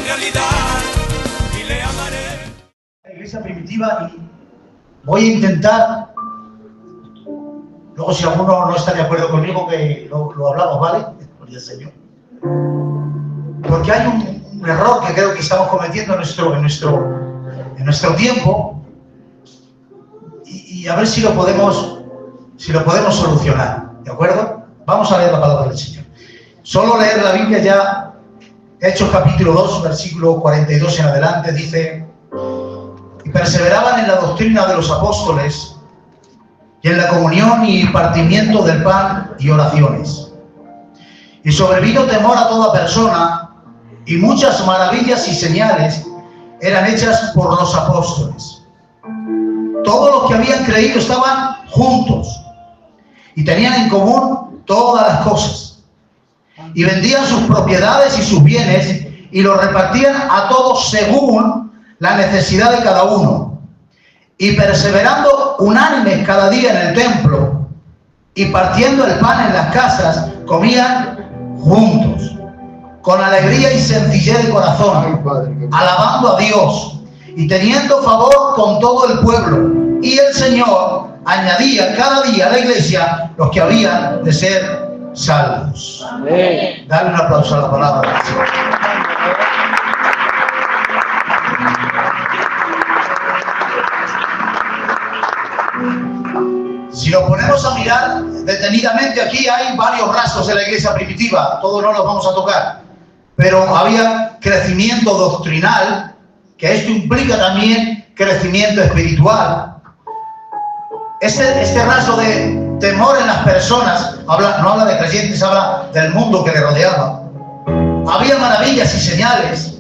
realidad y le amaré. La iglesia primitiva, y voy a intentar, luego si alguno no está de acuerdo conmigo, que lo hablamos, ¿vale? Gloria al Señor. Porque hay un error que creo que estamos cometiendo en nuestro tiempo, y a ver si lo podemos solucionar, ¿de acuerdo? Vamos a leer la palabra del Señor. Solo leer la Biblia ya, Hechos capítulo 2, versículo 42 en adelante, dice: y perseveraban en la doctrina de los apóstoles, y en la comunión y partimiento del pan y oraciones. Y sobrevino temor a toda persona, y muchas maravillas y señales eran hechas por los apóstoles. Todos los que habían creído estaban juntos, y tenían en común todas las cosas, y vendían sus propiedades y sus bienes, y los repartían a todos según la necesidad de cada uno, y perseverando unánimes cada día en el templo, y partiendo el pan en las casas, comían juntos, con alegría y sencillez de corazón, alabando a Dios, y teniendo favor con todo el pueblo. Y el Señor añadía cada día a la iglesia los que habían de ser salvos. Amén. Dale un aplauso a la palabra del Señor. Si lo ponemos a mirar detenidamente, aquí hay varios rasgos de la iglesia primitiva, todos no los vamos a tocar, pero había crecimiento doctrinal, que esto implica también crecimiento espiritual. Este rasgo de temor en las personas, no habla de creyentes, habla del mundo que le rodeaba. Había maravillas y señales,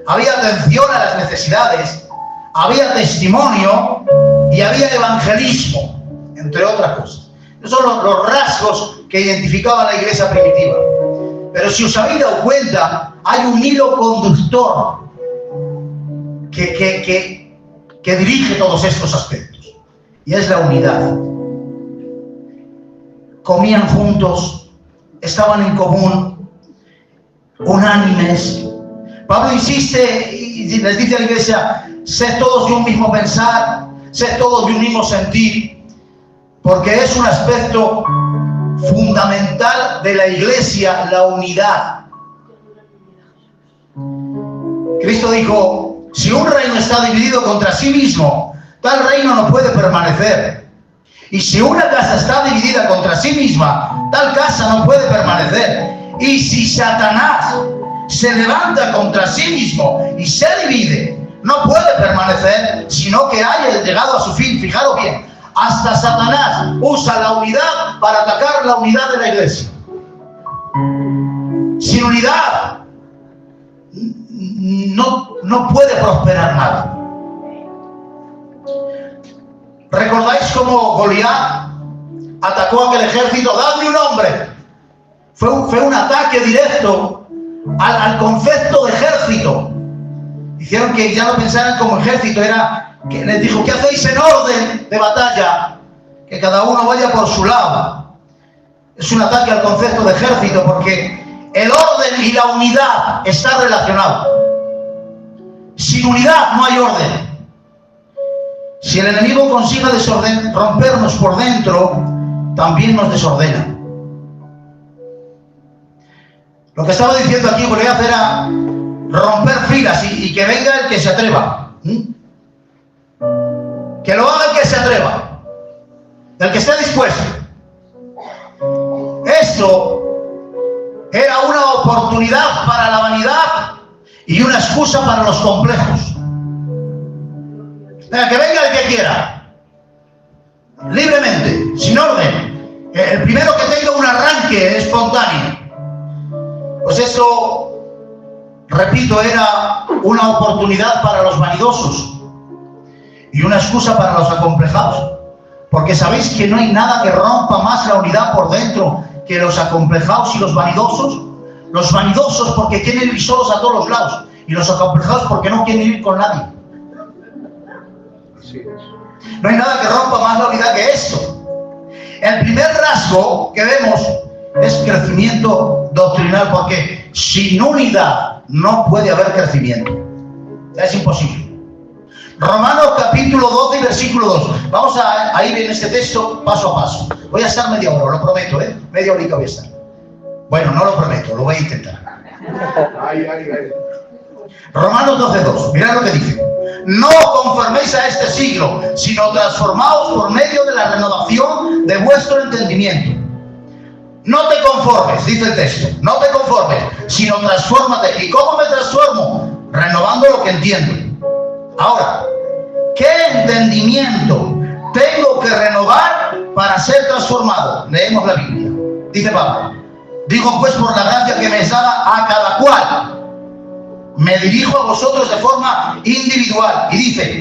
había atención a las necesidades, había testimonio y había evangelismo, entre otras cosas. Esos son los rasgos que identificaba la iglesia primitiva. Pero si os habéis dado cuenta, hay un hilo conductor que dirige todos estos aspectos, y es la unidad. Comían juntos, estaban en común, unánimes. Pablo insiste y les dice a la iglesia: sed todos de un mismo pensar, sed todos de un mismo sentir, porque es un aspecto fundamental de la iglesia, la unidad. Cristo dijo: si un reino está dividido contra sí mismo, tal reino no puede permanecer. Y si una casa está dividida contra sí misma, tal casa no puede permanecer. Y si Satanás se levanta contra sí mismo y se divide, no puede permanecer, sino que haya llegado a su fin. Fijaros bien, hasta Satanás usa la unidad para atacar la unidad de la iglesia. Sin unidad no puede prosperar nada. ¿Recordáis cómo Goliat atacó a aquel ejército? ¡Dadme un hombre! Fue un ataque directo al concepto de ejército. Hicieron que ya no pensaran como ejército, era que les dijo: ¿qué hacéis en orden de batalla? Que cada uno vaya por su lado. Es un ataque al concepto de ejército, porque el orden y la unidad están relacionados. Sin unidad no hay orden. Si el enemigo consigue rompernos por dentro, también nos desordena. Lo que estaba diciendo aquí Goliat era romper filas y que venga el que se atreva. Que lo haga el que se atreva, el que esté dispuesto. Esto era una oportunidad para la vanidad y una excusa para los complejos. Que venga el que quiera, libremente, sin orden. El primero que tenga un arranque espontáneo. Pues eso, repito, era una oportunidad para los vanidosos y una excusa para los acomplejados. Porque sabéis que no hay nada que rompa más la unidad por dentro que los acomplejados y los vanidosos. Los vanidosos porque quieren ir solos a todos los lados, y los acomplejados porque no quieren ir con nadie. No hay nada que rompa más la unidad que esto. El primer rasgo que vemos es crecimiento doctrinal, porque sin unidad no puede haber crecimiento. Es imposible. Romanos capítulo 12 y versículo 2. Vamos a ir en este texto paso a paso. Voy a estar media hora, lo prometo, media horita voy a estar. Bueno, no lo prometo, lo voy a intentar. Romanos 12:2. Mirad lo que dice. No os conforméis a este siglo, sino transformaos por medio de la renovación de vuestro entendimiento. No te conformes, dice el texto, no te conformes, sino transfórmate. ¿Y cómo me transformo? Renovando lo que entiendo. Ahora, ¿qué entendimiento tengo que renovar para ser transformado? Leemos la Biblia. Dice Pablo: digo pues por la gracia que me es dada a cada cual. Me dirijo a vosotros de forma individual. Y dice: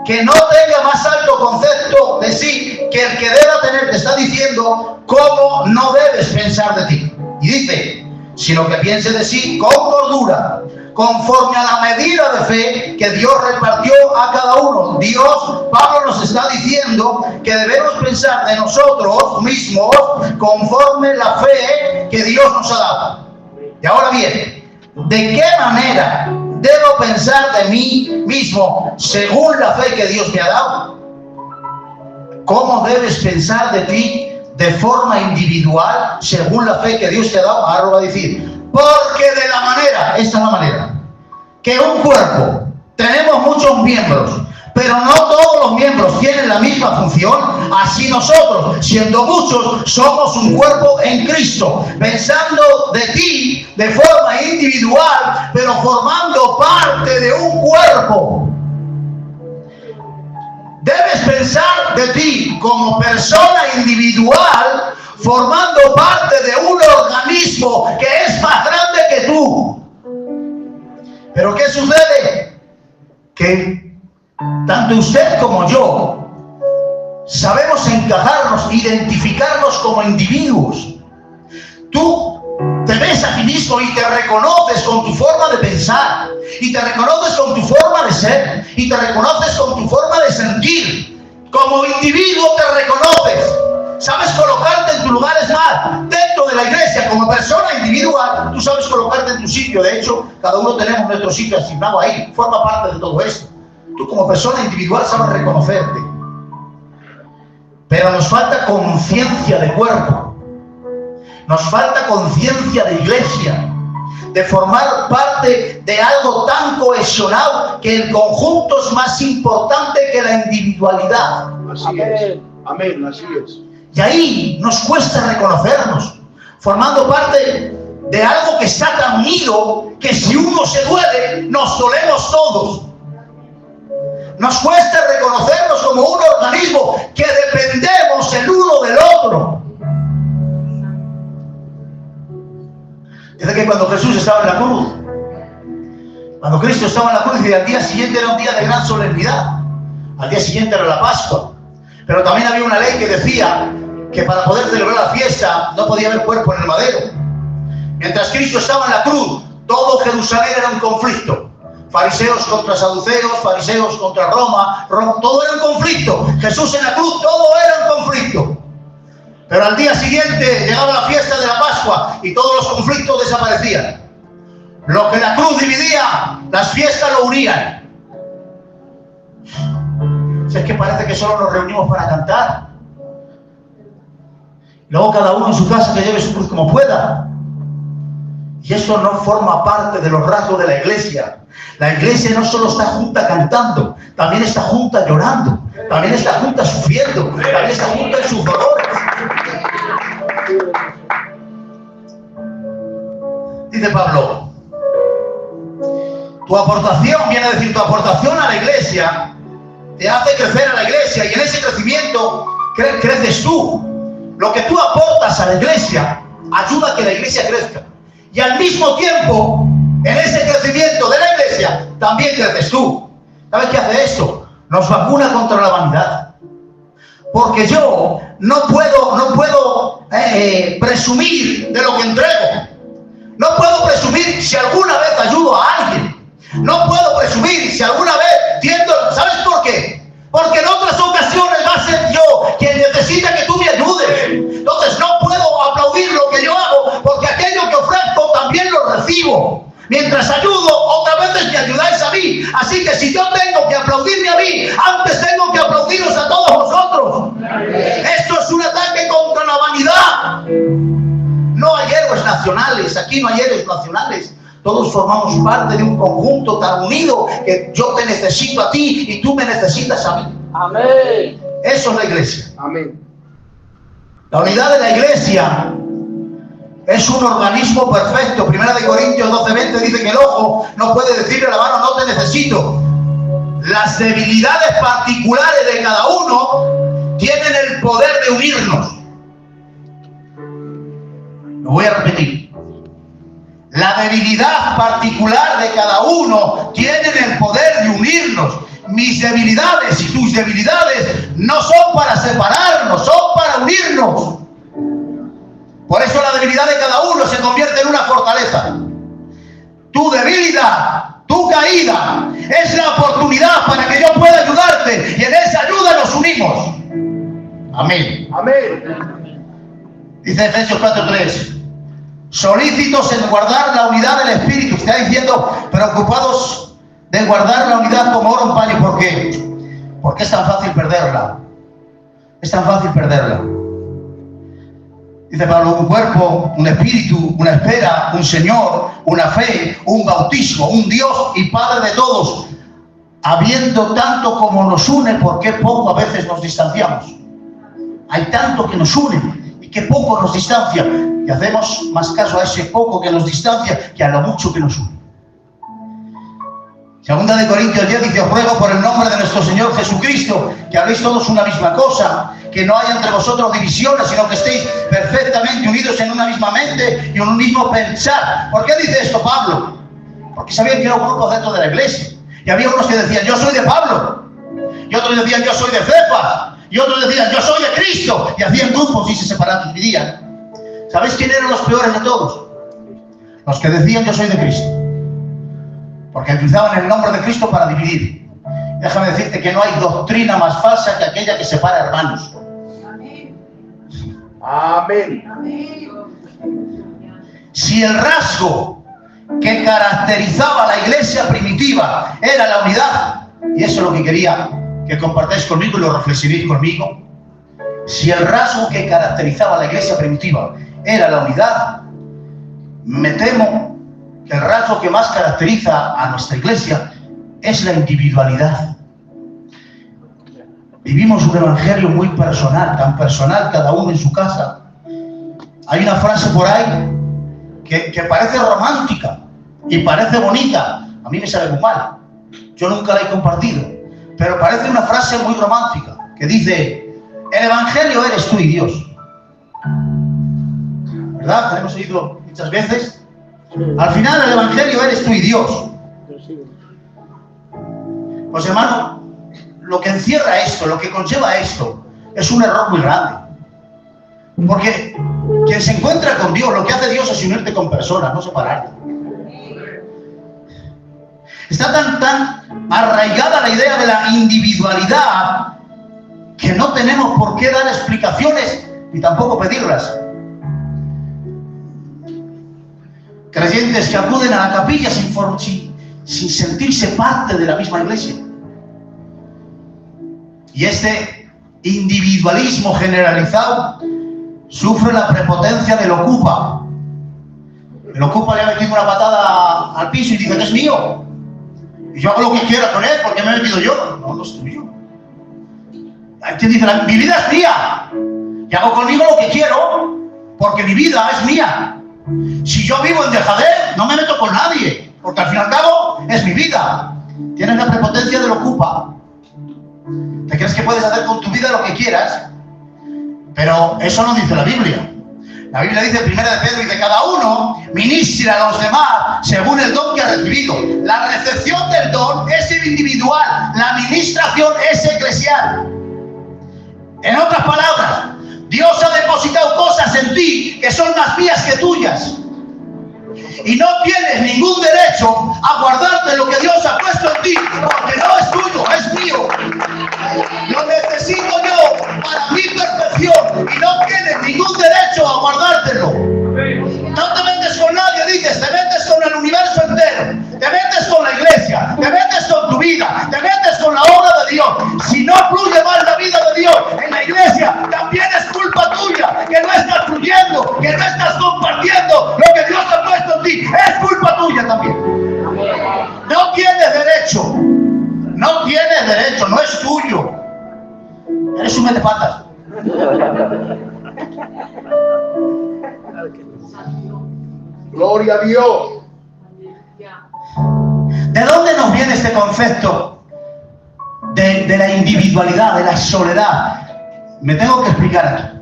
que no tenga más alto concepto de sí que el que deba tener. Te está diciendo cómo no debes pensar de ti. Y dice: sino que piense de sí con cordura, conforme a la medida de fe que Dios repartió a cada uno. Pablo nos está diciendo que debemos pensar de nosotros mismos conforme la fe que Dios nos ha dado. Y ahora bien, ¿de qué manera debo pensar de mí mismo según la fe que Dios me ha dado? ¿Cómo debes pensar de ti de forma individual según la fe que Dios te ha dado? Ahora lo va a decir. Porque de la manera, esta es la manera, que un cuerpo, tenemos muchos miembros, pero no todos los miembros tienen la misma función, así nosotros, siendo muchos, somos un cuerpo en Cristo, pensando de ti de forma individual, pero formando parte de un cuerpo. Debes pensar de ti como persona individual, formando parte de un organismo que es más grande que tú. Pero ¿qué sucede? Que tanto usted como yo sabemos encajarnos, identificarnos como individuos. Tú te ves a ti mismo y te reconoces con tu forma de pensar, y te reconoces con tu forma de ser, y te reconoces con tu forma de sentir. Como individuo te reconoces. Sabes colocarte en tu lugar. Es más, dentro de la iglesia, como persona individual, tú sabes colocarte en tu sitio. De hecho, cada uno tenemos nuestro sitio asignado ahí. Forma parte de todo esto. Tú como persona individual sabes reconocerte. Pero nos falta conciencia de cuerpo. Nos falta conciencia de iglesia. De formar parte de algo tan cohesionado que el conjunto es más importante que la individualidad. Así es. Amén, así es. Y ahí nos cuesta reconocernos, formando parte de algo que está tan unido que si uno se duele, nos dolemos todos. Nos cuesta reconocernos como un organismo que dependemos el uno del otro. Dice que cuando Jesús estaba en la cruz, cuando Cristo estaba en la cruz, y al día siguiente era un día de gran solemnidad, al día siguiente era la Pascua, pero también había una ley que decía que para poder celebrar la fiesta no podía haber cuerpo en el madero. Mientras Cristo estaba en la cruz, todo Jerusalén era un conflicto. Fariseos contra saduceos, fariseos contra Roma, todo era un conflicto. Jesús en la cruz, todo era un conflicto. Pero al día siguiente llegaba la fiesta de la Pascua y todos los conflictos desaparecían. Lo que la cruz dividía, las fiestas lo unían. Si es que parece que solo nos reunimos para cantar. Luego cada uno en su casa que lleve su cruz como pueda. Y eso no forma parte de los rasgos de la iglesia. La iglesia no solo está junta cantando, también está junta llorando, también está junta sufriendo, también está junta en sus dolores. Dice Pablo, tu aportación, viene a decir, tu aportación a la iglesia te hace crecer a la iglesia, y en ese crecimiento creces tú. Lo que tú aportas a la iglesia ayuda a que la iglesia crezca. Y al mismo tiempo, en ese crecimiento de la iglesia, también creces tú. ¿Sabes qué hace esto? Nos vacuna contra la vanidad. Porque yo no puedo presumir de lo que entrego. No puedo presumir si alguna vez ayudo a alguien. No puedo presumir si alguna vez tiendo. ¿Sabes por qué? Porque en otras ocasiones va a ser yo quien necesita que tú me ayudes. Entonces no puedo aplaudir lo que yo hago, porque aquello que ofrezco también lo recibo. Mientras ayudo nacionales, aquí no hay héroes nacionales. Todos formamos parte de un conjunto tan unido que yo te necesito a ti y tú me necesitas a mí. Amén. Eso es la iglesia. Amén. La unidad de la iglesia es un organismo perfecto. Primera de Corintios 12:20 dice que el ojo no puede decirle a la mano, no te necesito. Las debilidades particulares de cada uno tienen el poder de unirnos. Lo voy a repetir. La debilidad particular de cada uno tiene el poder de unirnos. Mis debilidades y tus debilidades no son para separarnos, son para unirnos. Por eso la debilidad de cada uno se convierte en una fortaleza. Tu debilidad, tu caída, es la oportunidad para que yo pueda ayudarte y en esa ayuda nos unimos. Amén. Amén. Dice Efesios 4:3. Solícitos en guardar la unidad del Espíritu. Está diciendo, preocupados de guardar la unidad como oro en paño. ¿Por qué? Porque es tan fácil perderla. Es tan fácil perderla. Dice Pablo, un cuerpo, un espíritu, una espera, un Señor, una fe, un bautismo, un Dios y Padre de todos. Habiendo tanto como nos une, ¿por qué poco a veces nos distanciamos? Hay tanto que nos une y que poco nos distancia. Y hacemos más caso a ese poco que nos distancia que a lo mucho que nos une. Segunda de Corintios 10 dice, os ruego por el nombre de nuestro Señor Jesucristo, que habléis todos una misma cosa, que no haya entre vosotros divisiones, sino que estéis perfectamente unidos en una misma mente y en un mismo pensar. ¿Por qué dice esto Pablo? Porque sabían que era un grupo dentro de la iglesia. Y había unos que decían, yo soy de Pablo. Y otros decían, yo soy de Cefas. Y otros decían, yo soy de Cristo. Y hacían grupos y se separaban, dividían. ¿Sabéis quién eran los peores de todos? Los que decían, yo soy de Cristo. Porque utilizaban el nombre de Cristo para dividir. Déjame decirte que no hay doctrina más falsa que aquella que separa hermanos. Amén. Si el rasgo que caracterizaba a la iglesia primitiva era la unidad, y eso es lo que quería que compartáis conmigo y lo reflexionéis conmigo, si el rasgo que caracterizaba a la iglesia primitiva era la unidad, me temo que el rasgo que más caracteriza a nuestra iglesia es la individualidad. Vivimos un evangelio muy personal, tan personal cada uno en su casa. Hay una frase por ahí que parece romántica y parece bonita. A mí me sabe muy mal. Yo nunca la he compartido. Pero parece una frase muy romántica que dice, el evangelio eres tú y Dios. ¿Verdad? Lo hemos oído muchas veces. Al final el evangelio eres tú y Dios. Pues hermano, lo que encierra esto, lo que conlleva esto, es un error muy grande. Porque quien se encuentra con Dios, lo que hace Dios es unirte con personas, no separarte. Está tan arraigada la idea de la individualidad que no tenemos por qué dar explicaciones ni tampoco pedirlas. Creyentes que acuden a la capilla sin sentirse parte de la misma iglesia. Y este individualismo generalizado sufre la prepotencia del ocupa. El ocupa le ha metido una patada al piso y dice que es mío. Y yo hago lo que quiera con él porque me he metido yo. No, no es tuyo. Hay quien dice, mi vida es mía. Y hago conmigo lo que quiero porque mi vida es mía. Si yo vivo en dejadez, no me meto con nadie. Porque al fin y al cabo es mi vida. Tienes la prepotencia del ocupa. Te crees que puedes hacer con tu vida lo que quieras, pero eso no dice la Biblia. La Biblia dice en 1 de Pedro, dice, cada uno ministre a los demás según el don que ha recibido. La recepción del don es individual, la administración es eclesial. En otras palabras, Dios ha depositado cosas en ti que son más mías que tuyas. Y no tienes ningún derecho a guardarte lo que Dios ha puesto en ti, porque no es tuyo, es mío. Lo necesito yo para mi perfección y no tienes ningún derecho a guardártelo. No te metes con nadie, dices, te metes con el universo entero, te metes con la iglesia, te metes con tu vida, te metes con la obra de Dios. Si no fluye más la vida de Dios en la iglesia, también es culpa tuya, que no estás fluyendo, que no estás compartiendo lo que No tienes derecho, no es tuyo. Eres un metepatas. Gloria a Dios. ¿De dónde nos viene este concepto de la individualidad, de la soledad? Me tengo que explicar aquí.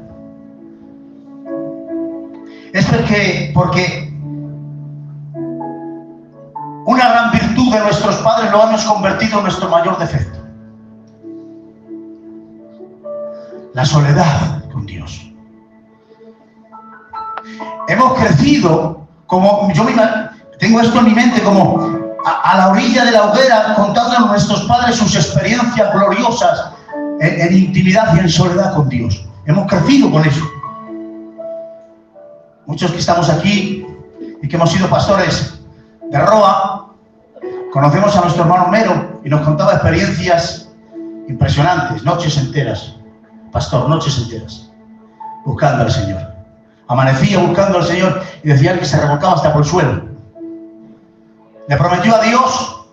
Es porque una gran virtud de nuestros padres lo hemos convertido en nuestro mayor defecto. La soledad con Dios. Hemos crecido como, tengo esto en mi mente, como a la orilla de la hoguera, contando a nuestros padres sus experiencias gloriosas en intimidad y en soledad con Dios. Hemos crecido con eso. Muchos que estamos aquí y que hemos sido pastores de Roa, conocemos a nuestro hermano Mero y nos contaba experiencias impresionantes, noches enteras, pastor, noches enteras, buscando al Señor. Amanecía buscando al Señor y decía que se revolcaba hasta por el suelo. Le prometió a Dios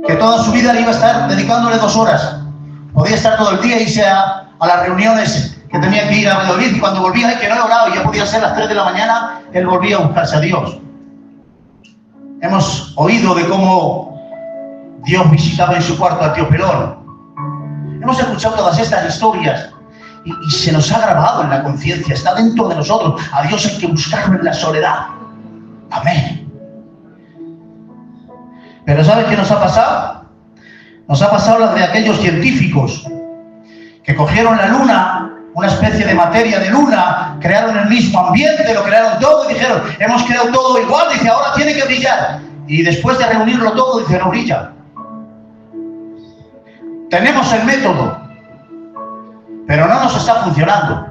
que toda su vida le iba a estar dedicándole 2 horas. Podía estar todo el día y irse a las reuniones que tenía que ir a Valladolid, y cuando volvía, ay, que no he orado, y ya podía ser las 3 de la mañana, él volvía a buscarse a Dios. Hemos oído de cómo Dios visitaba en su cuarto al tío Pelón. Hemos escuchado todas estas historias y se nos ha grabado en la conciencia, está dentro de nosotros. A Dios hay que buscarlo en la soledad. Amén. Pero ¿sabes qué nos ha pasado? Nos ha pasado la de aquellos científicos que cogieron la luna, una especie de materia de luna, crearon el mismo ambiente, lo crearon todo y dijeron, hemos creado todo igual, dice, ahora tiene que brillar. Y después de reunirlo todo, dice, no brilla. Tenemos el método, pero no nos está funcionando.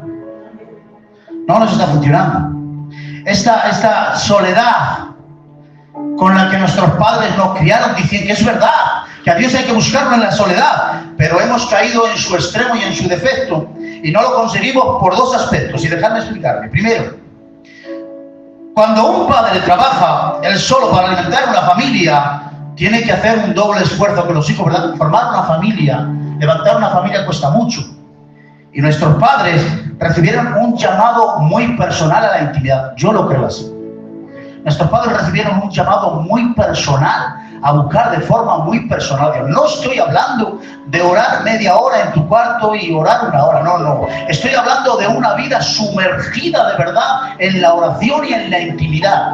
No nos está funcionando. Esta soledad con la que nuestros padres nos criaron, dicen que es verdad, que a Dios hay que buscarlo en la soledad, pero hemos caído en su extremo y en su defecto, y no lo conseguimos por 2 aspectos, y dejadme explicarme. Primero, cuando un padre trabaja él solo para alimentar una familia, tiene que hacer un doble esfuerzo con los hijos, ¿verdad? Formar una familia, levantar una familia cuesta mucho. Y nuestros padres recibieron un llamado muy personal a la intimidad. Yo lo creo así. Nuestros padres recibieron un llamado muy personal, a buscar de forma muy personal a Dios. No estoy hablando de orar media hora en tu cuarto y orar 1 hora, no. Estoy hablando de una vida sumergida de verdad en la oración y en la intimidad.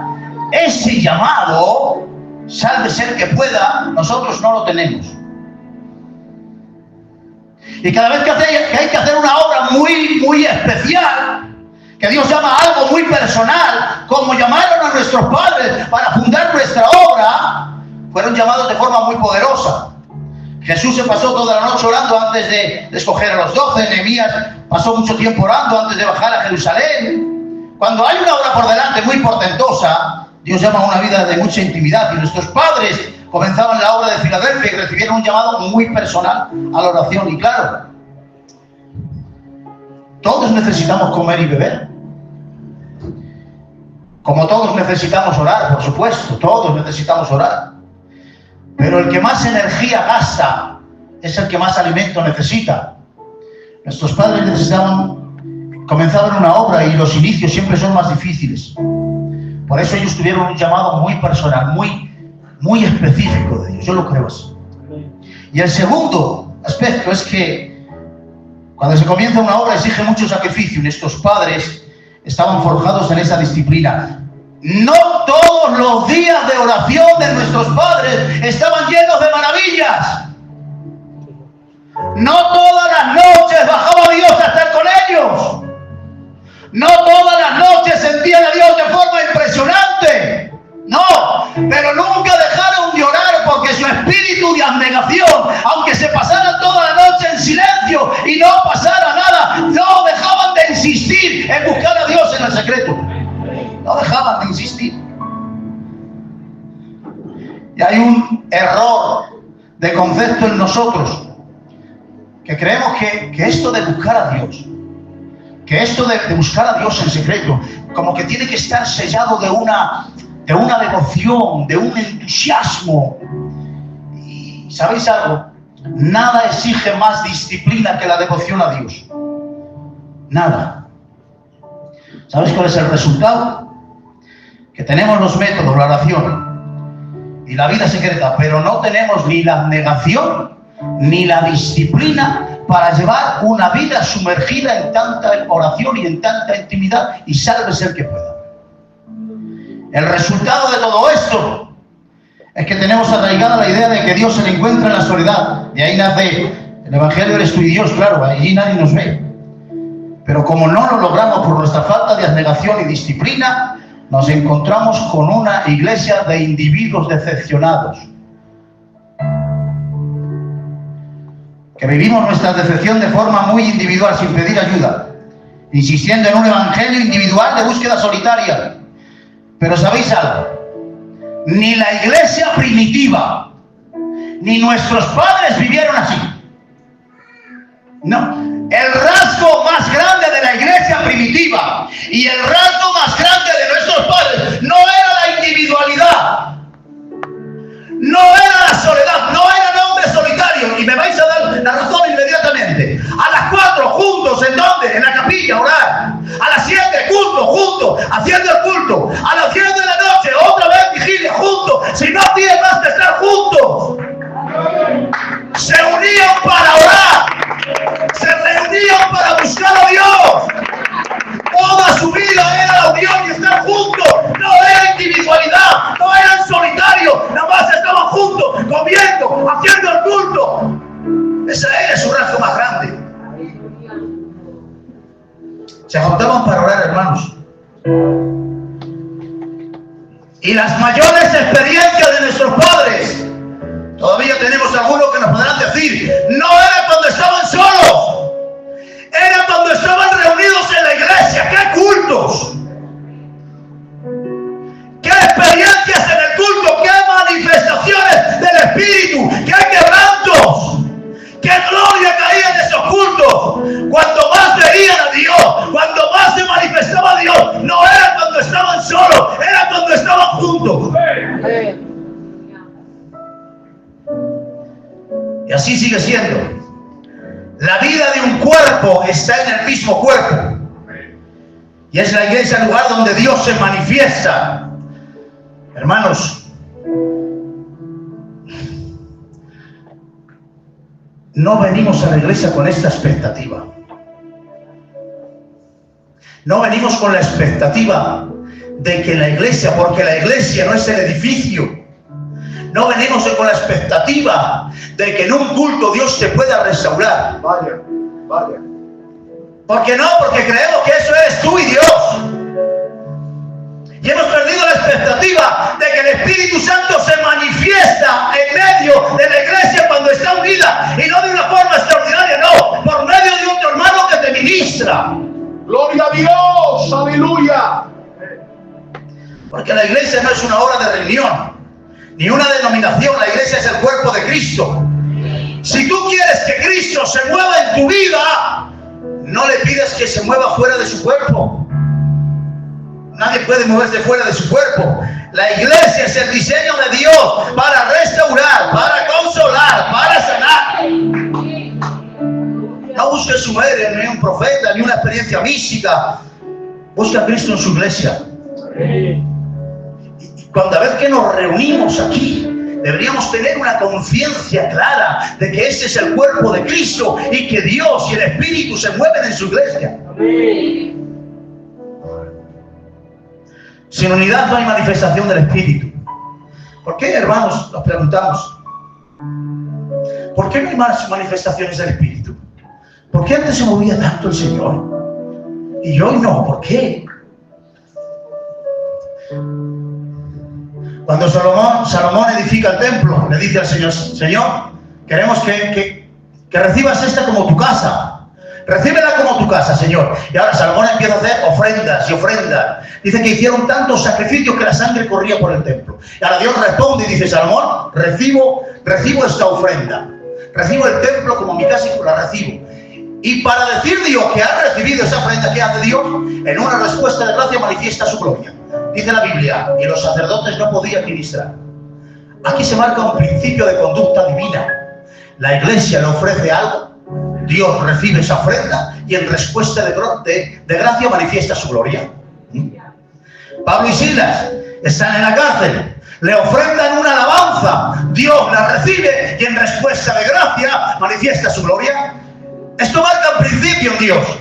Ese llamado, sálvese el que pueda, nosotros no lo tenemos. Y cada vez que hay que hacer una obra muy especial, que Dios llama a algo muy personal, como llamaron a nuestros padres para fundar nuestra obra, fueron llamados de forma muy poderosa. Jesús se pasó toda la noche orando antes de escoger a los 12, Nehemías pasó mucho tiempo orando antes de bajar a Jerusalén. Cuando hay una obra por delante muy portentosa, Dios llama a una vida de mucha intimidad, y nuestros padres comenzaban la obra de Filadelfia y recibieron un llamado muy personal a la oración. Y claro, todos necesitamos comer y beber, como todos necesitamos orar, por supuesto, todos necesitamos orar, pero el que más energía gasta es el que más alimento necesita. Nuestros padres comenzaban una obra y los inicios siempre son más difíciles. Por eso ellos tuvieron un llamado muy personal, muy específico de Dios. Yo lo creo así. Y el segundo aspecto es que cuando se comienza una obra exige mucho sacrificio, y nuestros padres estaban forjados en esa disciplina. No todos los días de oración de nuestros padres estaban llenos de maravillas. No todas las noches bajaba Dios a estar con ellos. No todas las noches sentían a Dios de forma impresionante. No, pero nunca dejaron de orar, porque su espíritu de abnegación, aunque se pasaran toda la noche en silencio y no pasara nada, no dejaban de insistir en buscar a Dios en el secreto. No dejaban de insistir. Y hay un error de concepto en nosotros, que creemos que esto de buscar a Dios, que esto de buscar a Dios en secreto, como que tiene que estar sellado de una devoción, de un entusiasmo. Y ¿sabéis algo? Nada exige más disciplina que la devoción a Dios. Nada. ¿Sabes cuál es el resultado? Que tenemos los métodos, la oración y la vida secreta, pero no tenemos ni la abnegación ni la disciplina para llevar una vida sumergida en tanta oración y en tanta intimidad, y sálvese el que pueda. El resultado de todo esto es que tenemos arraigada la idea de que Dios se le encuentra en la soledad. De ahí nace el Evangelio, eres tú y Dios, claro, allí nadie nos ve. Pero como no lo logramos por nuestra falta de abnegación y disciplina, nos encontramos con una iglesia de individuos decepcionados, que vivimos nuestra decepción de forma muy individual, sin pedir ayuda, insistiendo en un evangelio individual de búsqueda solitaria. Pero ¿sabéis algo? Ni la iglesia primitiva, ni nuestros padres vivieron así. No. El rasgo más grande de la iglesia primitiva y el rasgo más grande de nuestros padres no era la individualidad, no era la soledad, no eran hombres solitarios. Y me vais a dar la razón inmediatamente. A las 4 juntos, ¿en dónde? En la capilla, orar. A las 7 juntos, haciendo el culto. A las 10 de la noche, otra vez vigilia, juntos. Si no tienen más que estar juntos. Se unían para orar, se reunían para buscar a Dios. Toda su vida era la unión y estar juntos. No era individualidad, no eran solitarios, nada más estaban juntos, comiendo, haciendo el culto. Ese era su rasgo más grande. Se juntaban para orar, hermanos. Y las mayores experiencias de nuestros padres, todavía tenemos algunos que nos podrán decir, no era cuando estaban solos, era cuando estaban reunidos en la iglesia. ¡Qué cultos! ¡Qué experiencias en el culto! ¡Qué manifestaciones del Espíritu! ¡Qué quebrantos! ¡Qué gloria caía en esos cultos! Cuando más veían a Dios, cuando más se manifestaba a Dios, no era cuando estaban solos, era cuando estaban juntos. Y así sigue siendo. La vida de un cuerpo está en el mismo cuerpo. Y es la iglesia el lugar donde Dios se manifiesta. Hermanos, no venimos a la iglesia con esta expectativa. No venimos con la expectativa de que la iglesia, porque la iglesia no es el edificio. No venimos con la expectativa de que en un culto Dios te pueda restaurar. Vaya. ¿Por qué no? Porque creemos que eso eres tú y Dios. Y hemos perdido la expectativa de que el Espíritu Santo se manifiesta en medio de la iglesia cuando está unida, y no de una forma extraordinaria, no, por medio de otro hermano que te ministra. Gloria a Dios, aleluya. Porque la iglesia no es una hora de reunión, ni una denominación. La iglesia es el cuerpo de Cristo. Si tú quieres que Cristo se mueva en tu vida, no le pides que se mueva fuera de su cuerpo. Nadie puede moverse fuera de su cuerpo. La iglesia es el diseño de Dios para restaurar, para consolar, para sanar. No busques su madre, ni un profeta, ni una experiencia mística. Busca a Cristo en su iglesia. Y cada vez que nos reunimos aquí, deberíamos tener una conciencia clara de que este es el cuerpo de Cristo y que Dios y el Espíritu se mueven en su iglesia. Sin unidad no hay manifestación del Espíritu. ¿Por qué, hermanos, nos preguntamos? ¿Por qué no hay más manifestaciones del Espíritu? ¿Por qué antes se movía tanto el Señor y hoy no? ¿Por qué? Cuando Salomón edifica el templo, le dice al Señor: Señor, queremos que recibas esta como tu casa. Recíbela como tu casa, Señor. Y ahora Salomón empieza a hacer ofrendas y ofrendas. Dice que hicieron tantos sacrificios que la sangre corría por el templo. Y ahora Dios responde y dice: Salomón, recibo esta ofrenda. Recibo el templo como mi casa y la recibo. Y para decir Dios que ha recibido esa ofrenda, ¿qué hace Dios? En una respuesta de gracia manifiesta su gloria. Dice la Biblia, y los sacerdotes no podían ministrar. Aquí se marca un principio de conducta divina. la iglesia le ofrece algo, Dios recibe esa ofrenda y en respuesta de gracia manifiesta su gloria. Pablo y Silas están en la cárcel, le ofrendan una alabanza, Dios la recibe y en respuesta de gracia manifiesta su gloria. Esto marca un principio en Dios.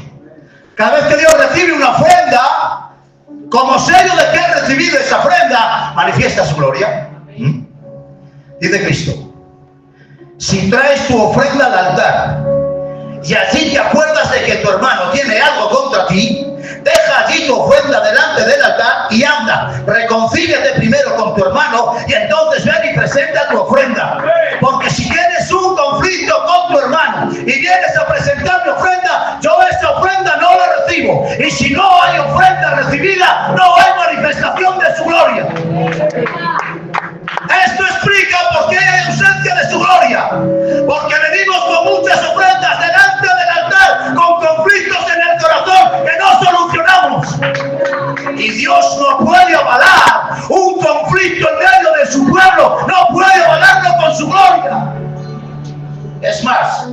Cada vez que Dios recibe una ofrenda, como sello de que ha recibido esa ofrenda, manifiesta su gloria. Dice Cristo: si traes tu ofrenda al altar y allí te acuerdas de que tu hermano tiene algo contra ti, deja allí tu ofrenda delante del altar y anda, reconcíliate primero con tu hermano y entonces ven y presenta tu ofrenda. Porque si tienes un conflicto con tu hermano y vienes a presentar mi ofrenda, yo esa ofrenda no la recibo. Y si no hay ofrenda recibida, no hay manifestación de su gloria. Esto explica por qué hay ausencia de su gloria. Porque venimos con muchas ofrendas delante del altar, con conflictos en el corazón que no solucionamos. Y Dios no puede avalar un conflicto en medio de su pueblo, no puede avalarlo con su gloria. Es más,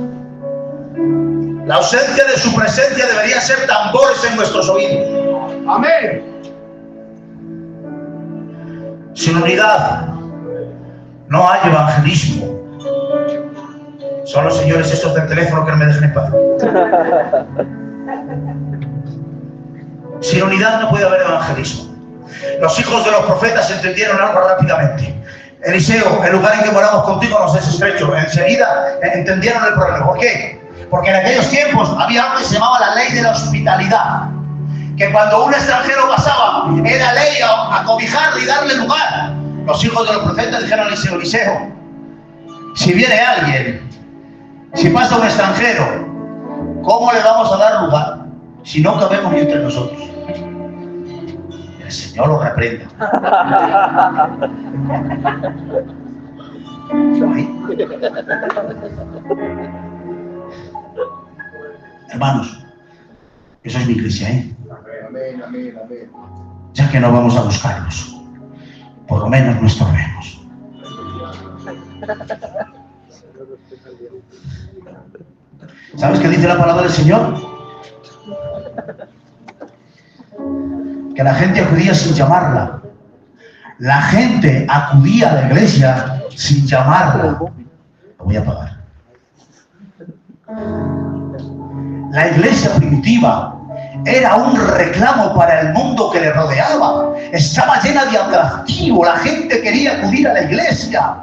la ausencia de su presencia debería ser tambores en nuestros oídos. Amén. Sin unidad no hay evangelismo. Son los señores estos del teléfono que no me dejan en paz. Sin unidad no puede haber evangelismo. Los hijos de los profetas entendieron algo rápidamente. Eliseo, el lugar en que moramos contigo nos es estrecho. Enseguida entendieron el problema. ¿Por qué? Porque en aquellos tiempos había algo que se llamaba la ley de la hospitalidad. Que cuando un extranjero pasaba, era ley acobijarle y darle lugar. Los hijos de los profetas dijeron a Eliseo: Eliseo, si viene alguien, si pasa un extranjero, ¿cómo le vamos a dar lugar si no cabemos ni entre nosotros? El Señor lo reprenda. Hermanos, eso es mi iglesia, ¿eh? Amén, amén, amén. Ya que no vamos a buscarlos, por lo menos no estorbemos. ¿Sabes qué dice la palabra del Señor? Que la gente acudía sin llamarla. La gente acudía a la iglesia sin llamarla. Lo voy a apagar. La iglesia primitiva era un reclamo para el mundo que le rodeaba. Estaba llena de atractivo. La gente quería acudir a la iglesia.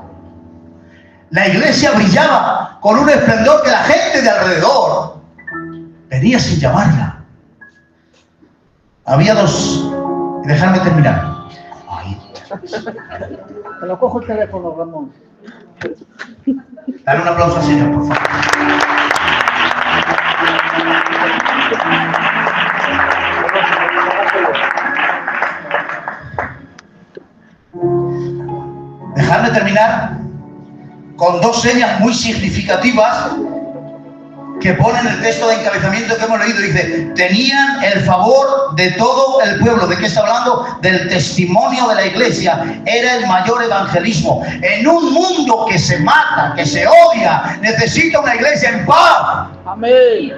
La iglesia brillaba con un esplendor que la gente de alrededor venía sin llamarla. Había dos... Dejadme terminar. Ay. Te lo cojo el teléfono, Ramón. Dale un aplauso al Señor, por favor. Dejadme terminar con dos señas muy significativas que ponen el texto de encabezamiento que hemos leído. Dice: tenían el favor de todo el pueblo. ¿De qué está hablando? Del testimonio de la iglesia. Era el mayor evangelismo. En un mundo que se mata, que se odia, necesita una iglesia en paz. Amén.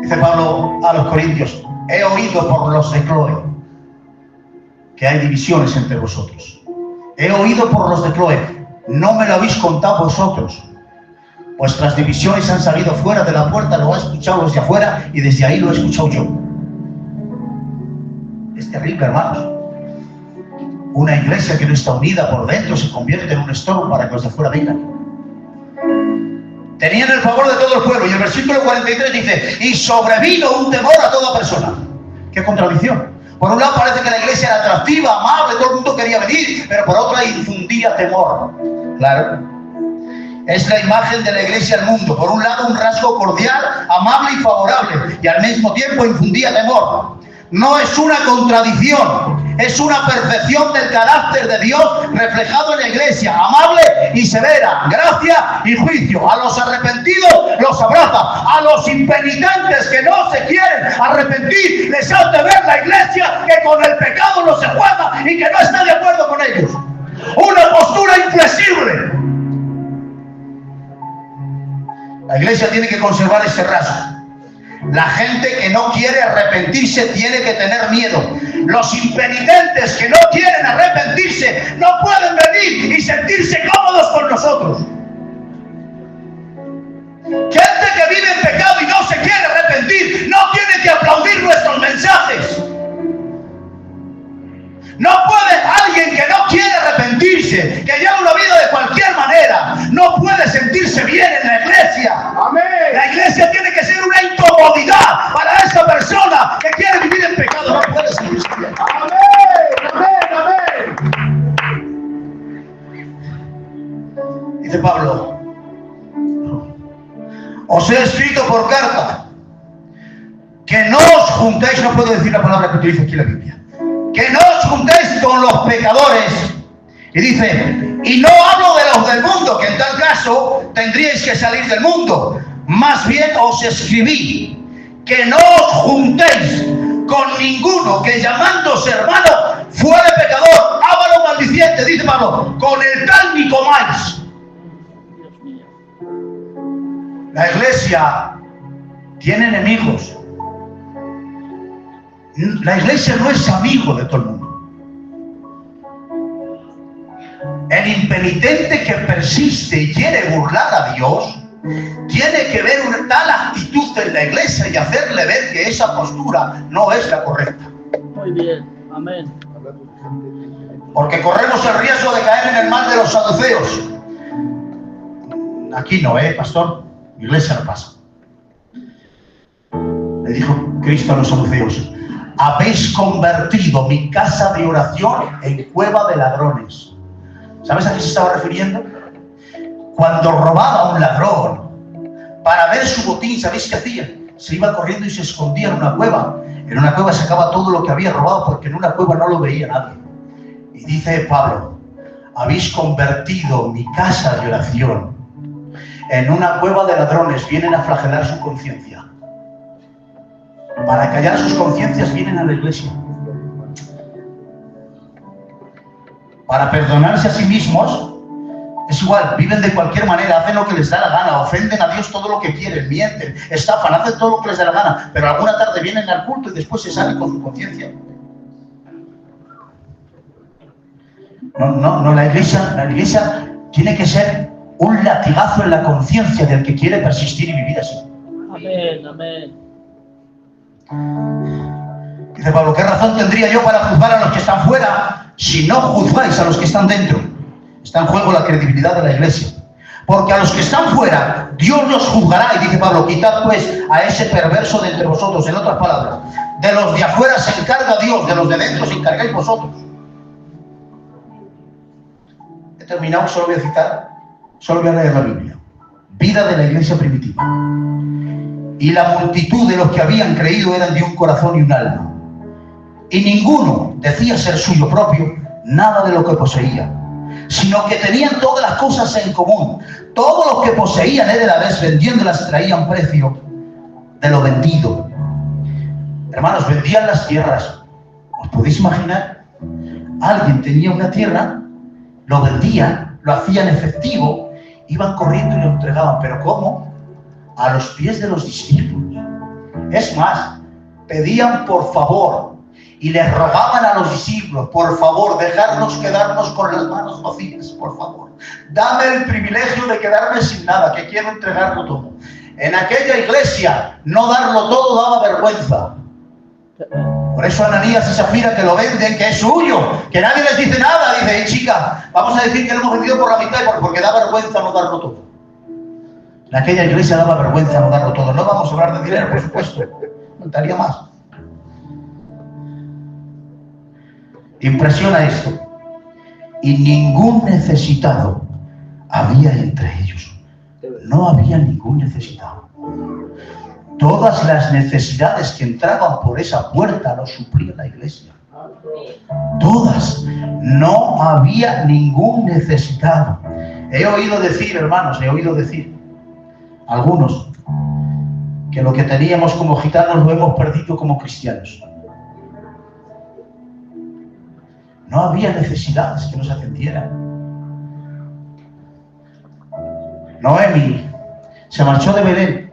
Dice Pablo a los Corintios: he oído por los de Cloé que hay divisiones entre vosotros. He oído por los de Cloé. No me lo habéis contado vosotros. Vuestras divisiones han salido fuera de la puerta, lo han escuchado los de afuera y desde ahí lo he escuchado yo. Es terrible, hermanos. Una iglesia que no está unida por dentro se convierte en un estorbo para que los de afuera vengan. Tenían el favor de todo el pueblo. Y el versículo 43 dice: y sobrevino un temor a toda persona. ¡Qué contradicción! Por un lado parece que la iglesia era atractiva, amable, todo el mundo quería venir, pero por otra infundía temor. Claro. Es la imagen de la iglesia al mundo. Por un lado un rasgo cordial, amable y favorable, y al mismo tiempo infundía temor. No es una contradicción, es una perfección del carácter de Dios reflejado en la iglesia, amable y severa, gracia y juicio. A los arrepentidos los abraza, a los impenitentes que no se quieren arrepentir les hace ver la iglesia que con el pecado no se juega y que no está de acuerdo con ellos. una postura inflexible. La iglesia tiene que conservar ese rasgo. La gente que no quiere arrepentirse tiene que tener miedo. Los impenitentes que no quieren arrepentirse no pueden venir y sentirse cómodos con nosotros. Gente que vive en pecado y no se quiere arrepentir no tiene que aplaudir nuestros mensajes. No puede alguien que no quiere arrepentirse, que lleva una vida de cualquier manera, no puede sentirse bien en la iglesia. Amén. La iglesia tiene que ser una incomodidad para esa persona que quiere vivir en pecado. No puede sentirse bien. Amén. Dice Pablo, os he escrito por carta que no os juntéis, no puedo decir la palabra que utiliza aquí la Biblia, que no os juntéis con los pecadores. Y dice, y no hablo de los del mundo, que en tal caso tendríais que salir del mundo. Más bien os escribí que no os juntéis con ninguno que llamándose hermano fuere pecador, ávaro, maldiciente, dice Pablo, con el tal ni comáis. La iglesia tiene enemigos. La iglesia no es amigo de todo el mundo. El impenitente que persiste y quiere burlar a Dios tiene que ver una tal actitud en la iglesia y hacerle ver que esa postura no es la correcta. Muy bien, amén. Porque corremos el riesgo de caer en el mal de los saduceos. Aquí no, pastor. Iglesia no pasa. Le dijo Cristo a los saduceos: habéis convertido mi casa de oración en cueva de ladrones. ¿Sabes a qué se estaba refiriendo? Cuando robaba un ladrón, para ver su botín, ¿sabéis qué hacía? Se iba corriendo y se escondía en una cueva. En una cueva sacaba todo lo que había robado, porque en una cueva no lo veía nadie. Y dice Pablo: habéis convertido mi casa de oración en una cueva de ladrones. Vienen a flagelar su conciencia. Para callar sus conciencias vienen a la iglesia. Para perdonarse a sí mismos, es igual, viven de cualquier manera, hacen lo que les da la gana, ofenden a Dios todo lo que quieren, mienten, estafan, hacen todo lo que les da la gana, pero alguna tarde vienen al culto y después se salen con su conciencia. No, la iglesia tiene que ser un latigazo en la conciencia del que quiere persistir y vivir así. Amén, amén. Dice Pablo: ¿qué razón tendría yo para juzgar a los que están fuera si no juzgáis a los que están dentro? Está en juego la credibilidad de la iglesia. Porque a los que están fuera, Dios los juzgará. Y dice Pablo: quitad pues a ese perverso de entre vosotros. En otras palabras, de los de afuera se encarga Dios, de los de dentro se encargáis vosotros. He terminado, solo voy a leer la Biblia. Vida de la iglesia primitiva. Y la multitud de los que habían creído eran de un corazón y un alma. Y ninguno decía ser suyo propio nada de lo que poseía, sino que tenían todas las cosas en común. Todo lo que poseían era de la vez, vendiéndolas traían precio de lo vendido. Hermanos, vendían las tierras. ¿Os podéis imaginar? Alguien tenía una tierra, lo vendían, lo hacían efectivo, iban corriendo y lo entregaban. ¿Pero cómo? A los pies de los discípulos. Es más, pedían por favor y les rogaban a los discípulos: por favor, dejarnos quedarnos con las manos vacías, por favor. Dame el privilegio de quedarme sin nada, que quiero entregarlo todo. En aquella iglesia, no darlo todo daba vergüenza. Por eso Ananías y Zafira, que lo venden, que es suyo, que nadie les dice nada, dice: hey, chica, vamos a decir que lo hemos vendido por la mitad, porque da vergüenza no darlo todo. En aquella iglesia daba vergüenza no darlo todo. No vamos a hablar de dinero, por supuesto. Faltaría más. Impresiona esto. Y ningún necesitado había entre ellos. No había ningún necesitado. Todas las necesidades que entraban por esa puerta lo suplía la iglesia. Todas. No había ningún necesitado. He oído decir, hermanos, algunos, que lo que teníamos como gitanos lo hemos perdido como cristianos. No había necesidades que no se atendieran. Noemi se marchó de Belén.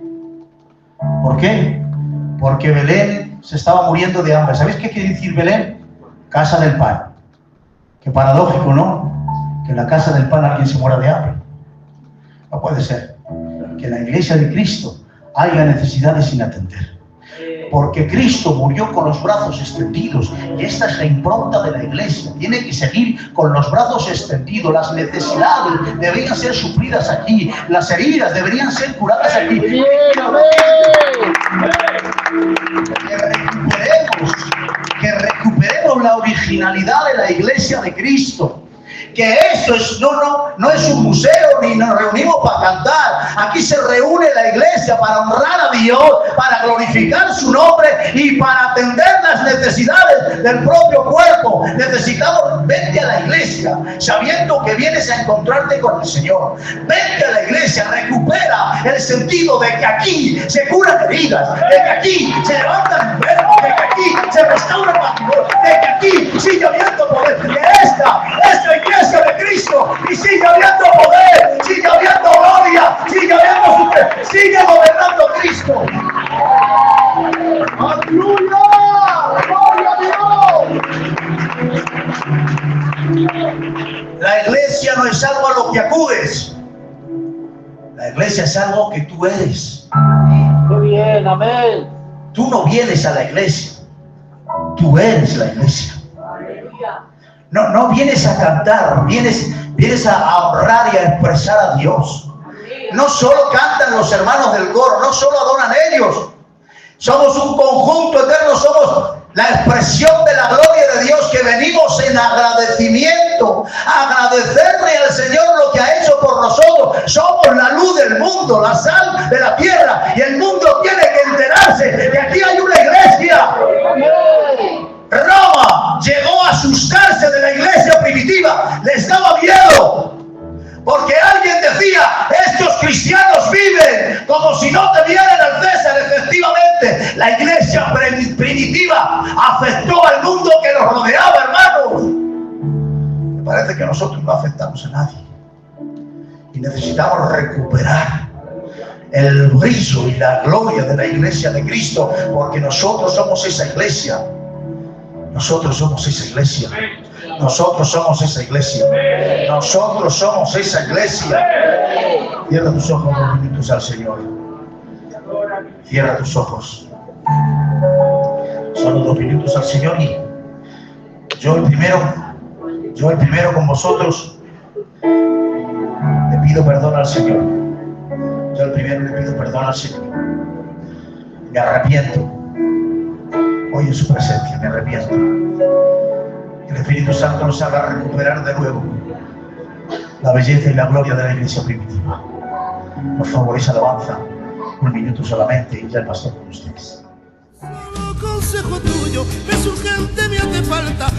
¿Por qué? Porque Belén se estaba muriendo de hambre. ¿Sabéis qué quiere decir Belén? Casa del pan. Qué paradójico, ¿no? Que en la casa del pan alguien se muera de hambre. No puede ser que en la iglesia de Cristo haya necesidades sin atender. Porque Cristo murió con los brazos extendidos y esta es la impronta de la iglesia. Tiene que seguir con los brazos extendidos. Las necesidades deberían ser suplidas aquí. Las heridas deberían ser curadas aquí. Que recuperemos la originalidad de la iglesia de Cristo. Que esto es, no es un museo ni nos reunimos para cantar. Aquí se reúne la iglesia para honrar a Dios, para glorificar su nombre y para atender las necesidades del propio cuerpo. Necesitamos, vente a la iglesia sabiendo que vienes a encontrarte con el Señor. Vente a la iglesia, recupera el sentido de que aquí se curan heridas, de que aquí se levantan enfermos, de que aquí se restaura el matrimonio, de que aquí sigue habiendo poder, de esta iglesia de Cristo y sigue habiendo poder, sigue habiendo gloria, sigue habiendo sigue gobernando Cristo. ¡Aleluya! ¡Gloria a Dios! La iglesia no es algo a lo que acudes. La iglesia es algo que tú eres. Muy bien, amén. Tú no vienes a la iglesia, tú eres la iglesia. No vienes a cantar, vienes a honrar y a expresar a Dios. No solo cantan los hermanos del coro, no solo adoran ellos. Somos un conjunto eterno, somos la expresión de la gloria de Dios que venimos en agradecimiento, a agradecerle al Señor lo que ha hecho por nosotros. Somos la luz del mundo, la sal de la tierra, y el mundo tiene que enterarse que aquí hay una iglesia. Roma llegó a asustarse de la iglesia primitiva, les daba miedo, porque alguien decía, estos cristianos viven como si no temieran al César. Efectivamente, la iglesia primitiva afectó al mundo que los rodeaba, hermanos. Me parece que nosotros no afectamos a nadie y necesitamos recuperar el brillo y la gloria de la iglesia de Cristo, porque nosotros somos esa iglesia. Nosotros somos esa iglesia. Nosotros somos esa iglesia. Nosotros somos esa iglesia. Cierra tus ojos unos minutos al Señor. Cierra tus ojos. Solo 2 minutos al Señor y yo el primero con vosotros le pido perdón al Señor. Yo el primero le pido perdón al Señor. Me arrepiento. Hoy en su presencia me arrepiento. Que el Espíritu Santo nos haga recuperar de nuevo la belleza y la gloria de la iglesia primitiva. Por favor, esa alabanza, 1 minuto solamente, y ya el pastor con ustedes. Solo consejo tuyo, es urgente, me hace falta